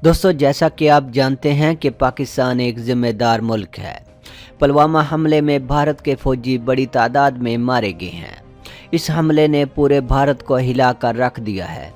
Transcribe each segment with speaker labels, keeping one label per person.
Speaker 1: दोस्तों, जैसा कि आप जानते हैं कि पाकिस्तान एक ज़िम्मेदार मुल्क है। पुलवामा हमले में भारत के फौजी बड़ी तादाद में मारे गए हैं। इस हमले ने पूरे भारत को हिला कर रख दिया है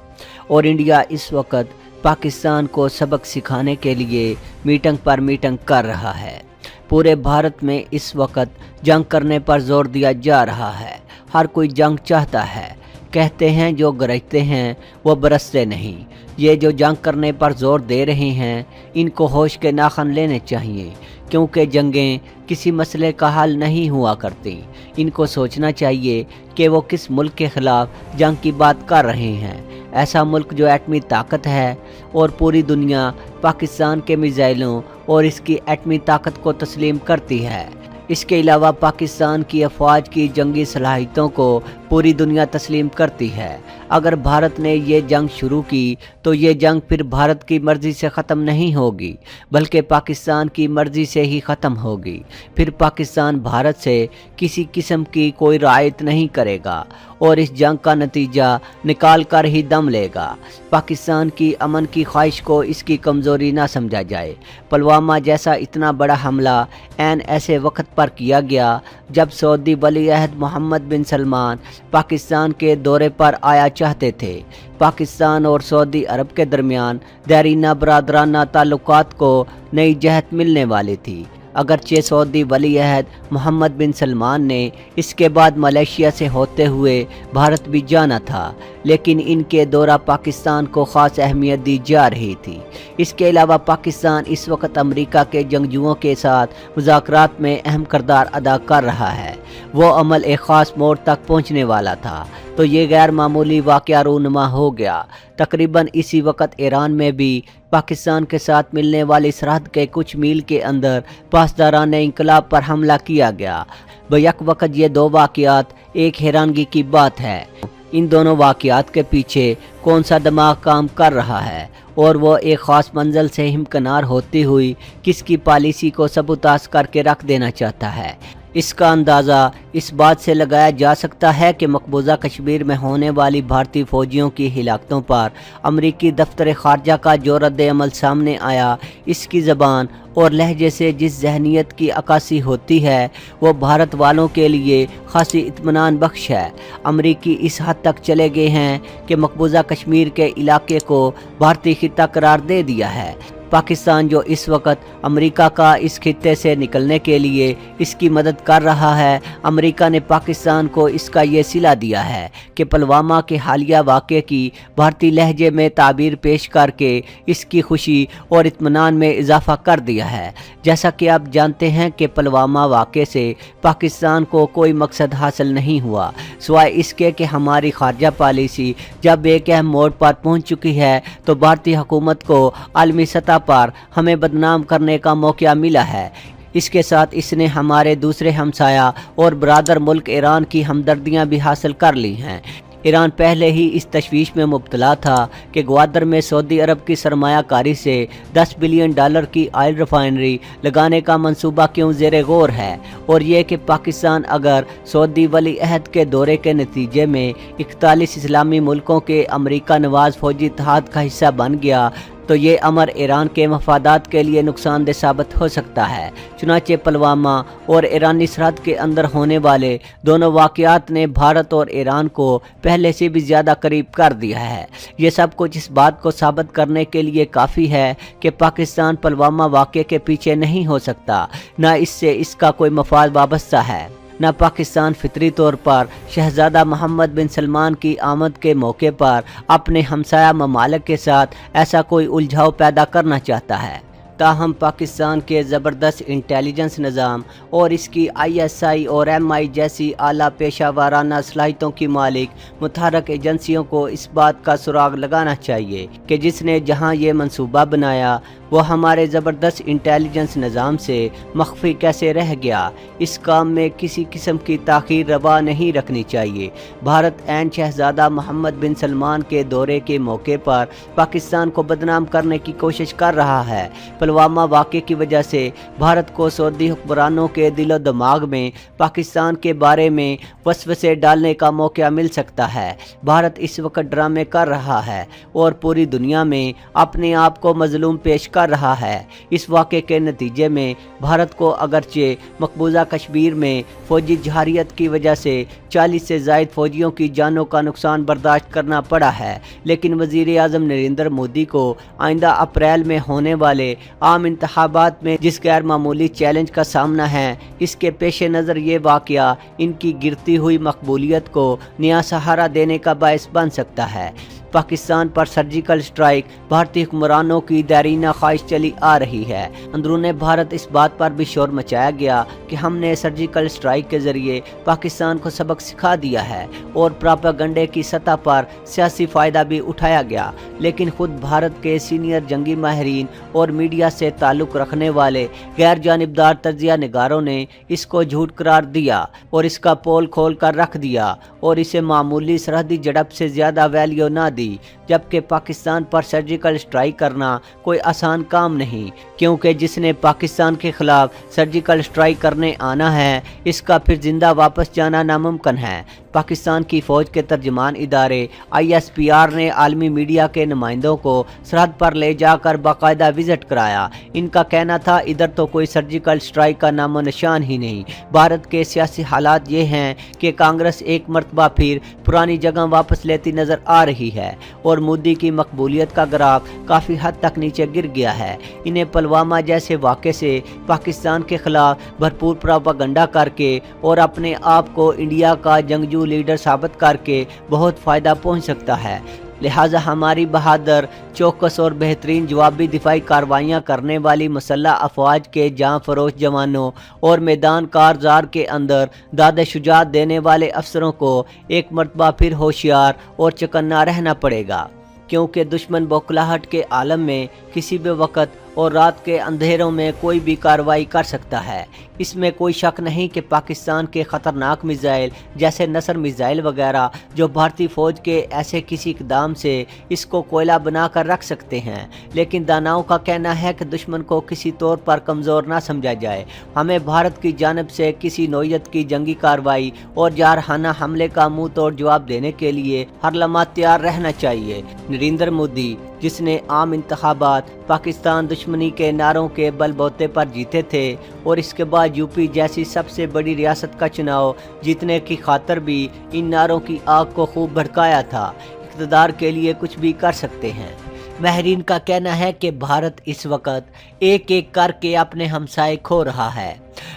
Speaker 1: और इंडिया इस वक्त पाकिस्तान को सबक सिखाने के लिए मीटिंग पर मीटिंग कर रहा है। पूरे भारत में इस वक्त जंग करने पर जोर दिया जा रहा है। हर कोई जंग चाहता है। कहते हैं जो गरजते हैं वो बरसते नहीं। ये जो जंग करने पर जोर दे रहे हैं, इनको होश के नाखन लेने चाहिए, क्योंकि जंगें किसी मसले का हल नहीं हुआ करती। इनको सोचना चाहिए कि वो किस मुल्क के ख़िलाफ़ जंग की बात कर रहे हैं। ऐसा मुल्क जो एटमी ताकत है और पूरी दुनिया पाकिस्तान के मिसाइलों और इसकी एटमी ताकत को तस्लीम करती है। इसके अलावा पाकिस्तान की अफवाज की जंगी सलाहियतों को पूरी दुनिया तस्लीम करती है। अगर भारत ने ये जंग शुरू की तो ये जंग फिर भारत की मर्ज़ी से ख़त्म नहीं होगी, बल्कि पाकिस्तान की मर्ज़ी से ही ख़त्म होगी। फिर पाकिस्तान भारत से किसी किस्म की कोई रियायत नहीं करेगा और इस जंग का नतीजा निकाल कर ही दम लेगा। पाकिस्तान की अमन की ख्वाहिश को इसकी कमज़ोरी ना समझा जाए। पुलवामा जैसा इतना बड़ा हमला ऐन ऐसे वक्त पर किया गया जब सऊदी वली अहद मोहम्मद बिन सलमान पाकिस्तान के दौरे पर आया चाहते थे। पाकिस्तान और सऊदी अरब के दरमियान देरीना बरादराना ताल्लुकात को नई जहत मिलने वाली थी। अगरचे सऊदी वली अहद मोहम्मद बिन सलमान ने इसके बाद मलेशिया से होते हुए भारत भी जाना था, लेकिन इनके दौरा पाकिस्तान को ख़ास अहमियत दी जा रही थी। इसके अलावा पाकिस्तान इस वक्त अमेरिका के जंगजुओं के साथ मुज़ाकरात में अहम किरदार अदा कर रहा है। वो अमल एक ख़ास मोड़ तक पहुँचने वाला था तो ये गैर मामूली वाक़या रूनुमा हो गया। तकरीबन इसी वक्त ईरान में भी पाकिस्तान के साथ मिलने वाली सरहद के कुछ मील के अंदर पासदारान इंकलाब पर हमला किया गया। बैक वक्त ये दो वाक़यात एक हैरानगी की बात है। इन दोनों वाक़यात के पीछे कौन सा दिमाग काम कर रहा है और वो एक ख़ास मंजिल से हिमकनार होती हुई किसकी पॉलिसी को सबूताज करके रख देना चाहता है। इसका अंदाज़ा इस बात से लगाया जा सकता है कि मकबूजा कश्मीर में होने वाली भारतीय फ़ौजियों की हिलाकतों पर अमरीकी दफ्तर ख़ारजा का जो रद्द-ए-अमल सामने आया, इसकी ज़बान और लहजे से जिस जहनीत की अक्कासी होती है वो भारत वालों के लिए खासी इत्मीनान बख्श है। अमरीकी इस हद तक चले गए हैं कि मकबूजा कश्मीर के इलाके को भारतीय खित्ता करार दे दिया है। पाकिस्तान जो इस वक्त अमेरिका का इस खित्ते से निकलने के लिए इसकी मदद कर रहा है, अमेरिका ने पाकिस्तान को इसका ये सिला दिया है कि पुलवामा के हालिया वाक़े की भारतीय लहजे में ताबीर पेश करके इसकी खुशी और इत्मीनान में इजाफ़ा कर दिया है। जैसा कि आप जानते हैं कि पुलवामा वाक़े से पाकिस्तान को कोई मकसद हासिल नहीं हुआ, सिवाय इसके कि हमारी खारजा पॉलिसी जब एक अहम मोड़ पर पहुँच चुकी है तो भारतीय हुकूमत को आलमी सतह पर हमें बदनाम करने का मौका मिला है। इसके साथ इसने हमारे दूसरे हमसाया और बरादर मुल्क ईरान की हमदर्दियां भी हासिल कर ली हैं। ईरान पहले ही इस तशवीश में मुब्तला था कि ग्वादर में सऊदी अरब की सरमायाकारी से $10 बिलियन की ऑयल रिफाइनरी लगाने का मंसूबा क्यों ज़ेरे गौर है, और ये कि पाकिस्तान अगर सऊदी वली अहद के दौरे के नतीजे में 41 इस्लामी मुल्कों के अमरीका नवाज फौजी इत्तेहाद का हिस्सा बन गया तो ये अमर ईरान के मफादात के लिए नुकसानदेह साबित हो सकता है। चुनांचे पुलवामा और ईरानी सरहद के अंदर होने वाले दोनों वाक़यात ने भारत और ईरान को पहले से भी ज़्यादा करीब कर दिया है। ये सब कुछ इस बात को साबित करने के लिए काफ़ी है कि पाकिस्तान पुलवामा वाक़े के पीछे नहीं हो सकता, न इससे इसका कोई मफाद वाबस्ता है, न पाकिस्तान फितरी तौर पर शहजादा मोहम्मद बिन सलमान की आमद के मौके पर अपने हमसाया ममालिक के साथ ऐसा कोई उलझाव पैदा करना चाहता है। ताहम पाकिस्तान के ज़बरदस्त इंटेलिजेंस निज़ाम और इसकी ISI और MI जैसी आला पेशा वाराना सलाहियतों की मालिक मुतहरक एजेंसियों को इस बात का सुराग लगाना चाहिए कि जिसने जहां ये मंसूबा बनाया وہ ہمارے زبردست انٹیلیجنس نظام سے مخفی کیسے رہ گیا؟ اس کام میں کسی قسم کی تاخیر روا نہیں رکھنی چاہیے۔ بھارت عین شہزادہ محمد بن سلمان کے دورے کے موقع پر پاکستان کو بدنام کرنے کی کوشش کر رہا ہے۔ پلوامہ واقعے کی وجہ سے بھارت کو سعودی حکمرانوں کے دل و دماغ میں پاکستان کے بارے میں وسوسے ڈالنے کا موقع مل سکتا ہے۔ بھارت اس وقت ڈرامے کر رہا ہے اور پوری دنیا میں اپنے آپ کو مظلوم پیش کر رہا ہے۔ اس واقعے کے نتیجے میں بھارت کو اگرچہ مقبوضہ کشمیر میں فوجی جارحیت کی وجہ سے 40 سے زائد فوجیوں کی جانوں کا نقصان برداشت کرنا پڑا ہے، لیکن وزیر اعظم نریندر مودی کو آئندہ اپریل میں ہونے والے عام انتخابات میں جس غیر معمولی چیلنج کا سامنا ہے، اس کے پیش نظر یہ واقعہ ان کی گرتی ہوئی مقبولیت کو نیا سہارا دینے کا باعث بن سکتا ہے۔ پاکستان پر سرجیکل اسٹرائیک بھارتی حکمرانوں کی دیرینہ خواہش چلی آ رہی ہے۔ اندرون بھارت اس بات پر بھی شور مچایا گیا کہ ہم نے سرجیکل اسٹرائیک کے ذریعے پاکستان کو سبق سکھا دیا ہے اور پراپیگنڈے کی سطح پر سیاسی فائدہ بھی اٹھایا گیا، لیکن خود بھارت کے سینئر جنگی ماہرین اور میڈیا سے تعلق رکھنے والے غیر جانبدار تجزیہ نگاروں نے اس کو جھوٹ قرار دیا اور اس کا پول کھول کر رکھ دیا اور اسے معمولی سرحدی جھڑپ سے زیادہ ویلیو نہ دی، جبکہ پاکستان پر سرجیکل اسٹرائیک کرنا کوئی آسان کام نہیں، کیونکہ جس نے پاکستان کے خلاف سرجیکل اسٹرائیک کرنے آنا ہے، اس کا پھر زندہ واپس جانا ناممکن ہے۔ پاکستان کی فوج کے ترجمان ادارے ISPR نے عالمی میڈیا کے نمائندوں کو سرحد پر لے جا کر باقاعدہ وزٹ کرایا۔ ان کا کہنا تھا ادھر تو کوئی سرجیکل اسٹرائیک کا نام و نشان ہی نہیں۔ بھارت کے سیاسی حالات یہ ہیں کہ کانگریس ایک مرتبہ پھر پرانی جگہ واپس لیتی نظر آ رہی ہے اور مودی کی مقبولیت کا گراف کافی حد تک نیچے گر گیا ہے۔ انہیں پلوامہ جیسے واقعے سے پاکستان کے خلاف بھرپور پروپیگنڈا کر کے اور اپنے آپ کو انڈیا کا جنگجو لیڈر ثابت کر کے بہت فائدہ پہنچ سکتا ہے۔ لہٰذا ہماری بہادر، چوکس اور بہترین جوابی دفاعی کارروائیاں کرنے والی مسلح افواج کے جاں فروش جوانوں اور میدان کارزار کے اندر داد شجاعت دینے والے افسروں کو ایک مرتبہ پھر ہوشیار اور چکنا رہنا پڑے گا، کیونکہ دشمن بوکھلاہٹ کے عالم میں کسی بھی وقت اور رات کے اندھیروں میں کوئی بھی کارروائی کر سکتا ہے۔ اس میں کوئی شک نہیں کہ پاکستان کے خطرناک میزائل جیسے نصر میزائل وغیرہ جو بھارتی فوج کے ایسے کسی اقدام سے اس کو کوئلہ بنا کر رکھ سکتے ہیں، لیکن داناؤں کا کہنا ہے کہ دشمن کو کسی طور پر کمزور نہ سمجھا جائے۔ ہمیں بھارت کی جانب سے کسی نوعیت کی جنگی کارروائی اور جارحانہ حملے کا منہ توڑ جواب دینے کے لیے ہر لمحہ تیار رہنا چاہیے۔ نریندر مودی، جس نے عام انتخابات پاکستان دشمنی کے نعروں کے بل بوتے پر جیتے تھے اور اس کے بعد یوپی جیسی سب سے بڑی ریاست کا چناؤ جیتنے کی خاطر بھی ان نعروں کی آگ کو خوب بھڑکایا تھا، اقتدار کے لیے کچھ بھی کر سکتے ہیں۔ ماہرین کا کہنا ہے کہ بھارت اس وقت ایک ایک کر کے اپنے ہمسائے کھو رہا ہے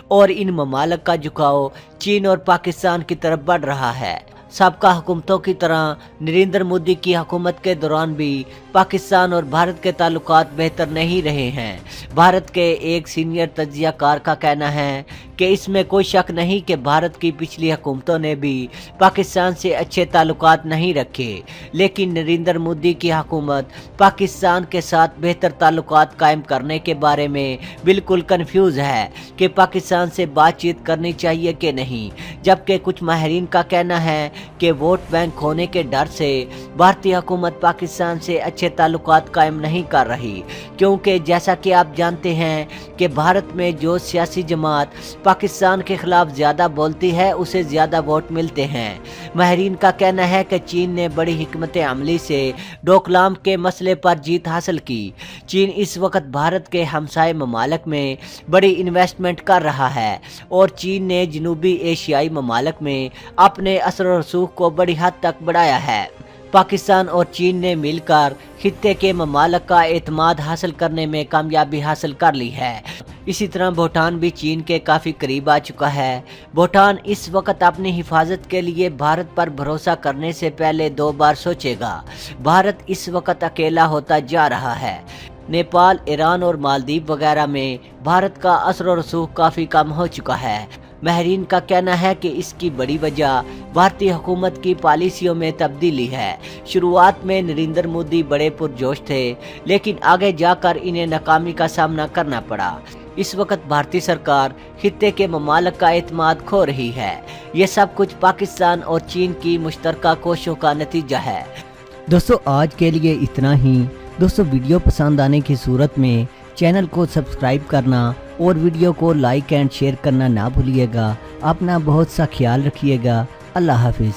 Speaker 1: اور ان ممالک کا جھکاؤ چین اور پاکستان کی طرف بڑھ رہا ہے۔ سابقہ حکومتوں کی طرح نریندر مودی کی حکومت کے دوران بھی پاکستان اور بھارت کے تعلقات بہتر نہیں رہے ہیں۔ بھارت کے ایک سینئر تجزیہ کار کا کہنا ہے کہ اس میں کوئی شک نہیں کہ بھارت کی پچھلی حکومتوں نے بھی پاکستان سے اچھے تعلقات نہیں رکھے، لیکن نریندر مودی کی حکومت پاکستان کے ساتھ بہتر تعلقات قائم کرنے کے بارے میں بالکل کنفیوز ہے کہ پاکستان سے بات چیت کرنی چاہیے کہ نہیں، جبکہ کچھ ماہرین کا کہنا ہے کہ ووٹ بینک کھونے کے ڈر سے بھارتی حکومت پاکستان سے اچھے تعلقات قائم نہیں کر رہی، کیونکہ جیسا کہ آپ جانتے ہیں کہ بھارت میں جو سیاسی جماعت پاکستان کے خلاف زیادہ بولتی ہے اسے زیادہ ووٹ ملتے ہیں۔ ماہرین کا کہنا ہے کہ چین نے بڑی حکمت عملی سے ڈوکلام کے مسئلے پر جیت حاصل کی۔ چین اس وقت بھارت کے ہمسائے ممالک میں بڑی انویسٹمنٹ کر رہا ہے اور چین نے جنوبی ایشیائی ممالک میں اپنے اثر و رسوخ کو بڑی حد تک بڑھایا ہے۔ پاکستان اور چین نے مل کر خطے کے ممالک کا اعتماد حاصل کرنے میں کامیابی حاصل کر لی ہے۔ اسی طرح بھوٹان بھی چین کے کافی قریب آ چکا ہے۔ بھوٹان اس وقت اپنی حفاظت کے لیے بھارت پر بھروسہ کرنے سے پہلے 2 بار سوچے گا۔ بھارت اس وقت اکیلا ہوتا جا رہا ہے۔ نیپال، ایران اور مالدیپ وغیرہ میں بھارت کا اثر و رسوخ کافی کم ہو چکا ہے۔ माहिरीन का कहना है कि इसकी बड़ी वजह भारतीय हुकूमत की पॉलिसियों में तब्दीली है। शुरुआत में नरेंद्र मोदी बड़े पुरजोश थे, लेकिन आगे जाकर इन्हें नाकामी का सामना करना पड़ा। इस वक्त भारतीय सरकार खित्ते के ममालिक का एतमाद खो रही है। ये सब कुछ पाकिस्तान और चीन की मुश्तरका कोशिशों का नतीजा है।
Speaker 2: दोस्तों आज के लिए इतना ही। दोस्तों वीडियो पसंद आने की सूरत में चैनल को सब्सक्राइब करना और वीडियो को लाइक एंड शेयर करना ना भूलिएगा। अपना बहुत सा ख्याल रखिएगा। अल्लाह हाफिज़।